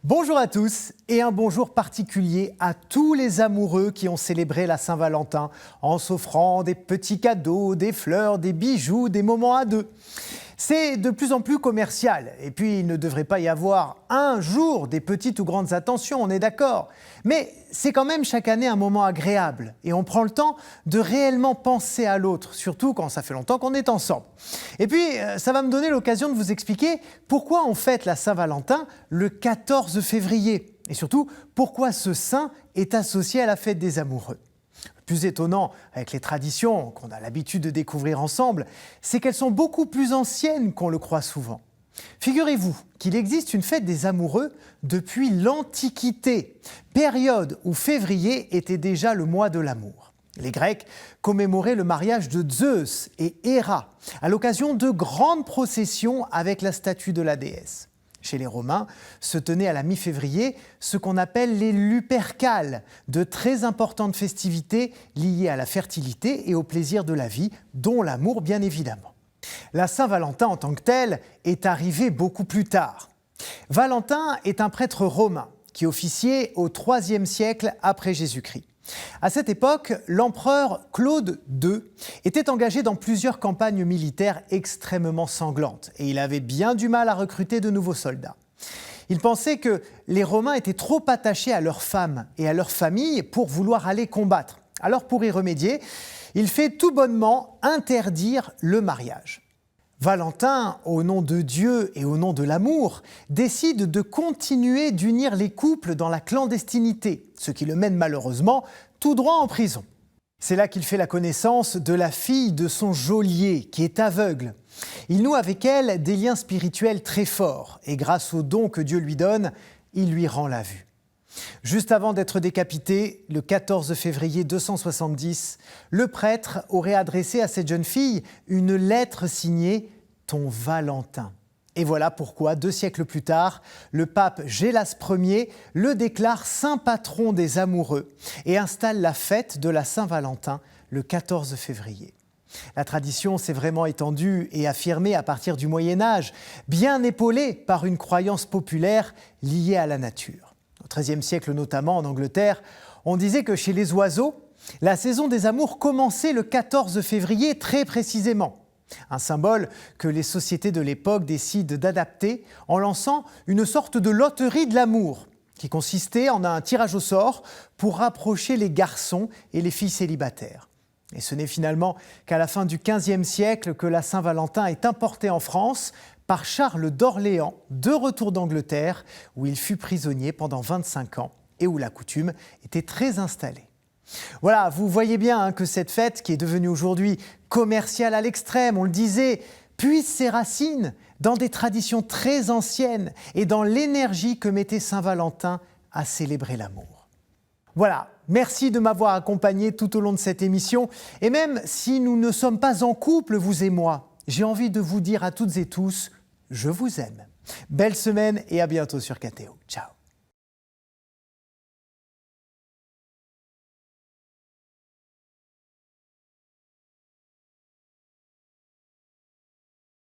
Bonjour à tous et un bonjour particulier à tous les amoureux qui ont célébré la Saint-Valentin en s'offrant des petits cadeaux, des fleurs, des bijoux, des moments à deux. C'est de plus en plus commercial et puis il ne devrait pas y avoir un jour des petites ou grandes attentions, on est d'accord. Mais c'est quand même chaque année un moment agréable et on prend le temps de réellement penser à l'autre, surtout quand ça fait longtemps qu'on est ensemble. Et puis ça va me donner l'occasion de vous expliquer pourquoi on fête la Saint-Valentin le 14 février et surtout pourquoi ce saint est associé à la fête des amoureux. Le plus étonnant avec les traditions qu'on a l'habitude de découvrir ensemble, c'est qu'elles sont beaucoup plus anciennes qu'on le croit souvent. Figurez-vous qu'il existe une fête des amoureux depuis l'Antiquité, période où février était déjà le mois de l'amour. Les Grecs commémoraient le mariage de Zeus et Héra à l'occasion de grandes processions avec la statue de la déesse. Chez les Romains, se tenaient à la mi-février ce qu'on appelle les Lupercales, de très importantes festivités liées à la fertilité et au plaisir de la vie, dont l'amour bien évidemment. La Saint-Valentin en tant que telle est arrivée beaucoup plus tard. Valentin est un prêtre romain qui officiait au IIIe siècle après Jésus-Christ. À cette époque, l'empereur Claude II était engagé dans plusieurs campagnes militaires extrêmement sanglantes et il avait bien du mal à recruter de nouveaux soldats. Il pensait que les Romains étaient trop attachés à leurs femmes et à leurs familles pour vouloir aller combattre. Alors pour y remédier, il fait tout bonnement interdire le mariage. Valentin, au nom de Dieu et au nom de l'amour, décide de continuer d'unir les couples dans la clandestinité, ce qui le mène malheureusement tout droit en prison. C'est là qu'il fait la connaissance de la fille de son geôlier, qui est aveugle. Il noue avec elle des liens spirituels très forts, et grâce aux dons que Dieu lui donne, il lui rend la vue. Juste avant d'être décapité, le 14 février 270, le prêtre aurait adressé à cette jeune fille une lettre signée « Ton Valentin ». Et voilà pourquoi, 2 siècles plus tard, le pape Gélas Ier le déclare saint patron des amoureux et installe la fête de la Saint-Valentin le 14 février. La tradition s'est vraiment étendue et affirmée à partir du Moyen-Âge, bien épaulée par une croyance populaire liée à la nature. Au XIIIe siècle notamment en Angleterre, on disait que chez les oiseaux, la saison des amours commençait le 14 février très précisément. Un symbole que les sociétés de l'époque décident d'adapter en lançant une sorte de loterie de l'amour qui consistait en un tirage au sort pour rapprocher les garçons et les filles célibataires. Et ce n'est finalement qu'à la fin du XVe siècle que la Saint-Valentin est importée en France par Charles d'Orléans, de retour d'Angleterre, où il fut prisonnier pendant 25 ans et où la coutume était très installée. Voilà, vous voyez bien que cette fête, qui est devenue aujourd'hui commerciale à l'extrême, on le disait, puise ses racines dans des traditions très anciennes et dans l'énergie que mettait Saint-Valentin à célébrer l'amour. Voilà, merci de m'avoir accompagné tout au long de cette émission. Et même si nous ne sommes pas en couple, vous et moi, j'ai envie de vous dire à toutes et tous, je vous aime. Belle semaine et à bientôt sur KTO. Ciao.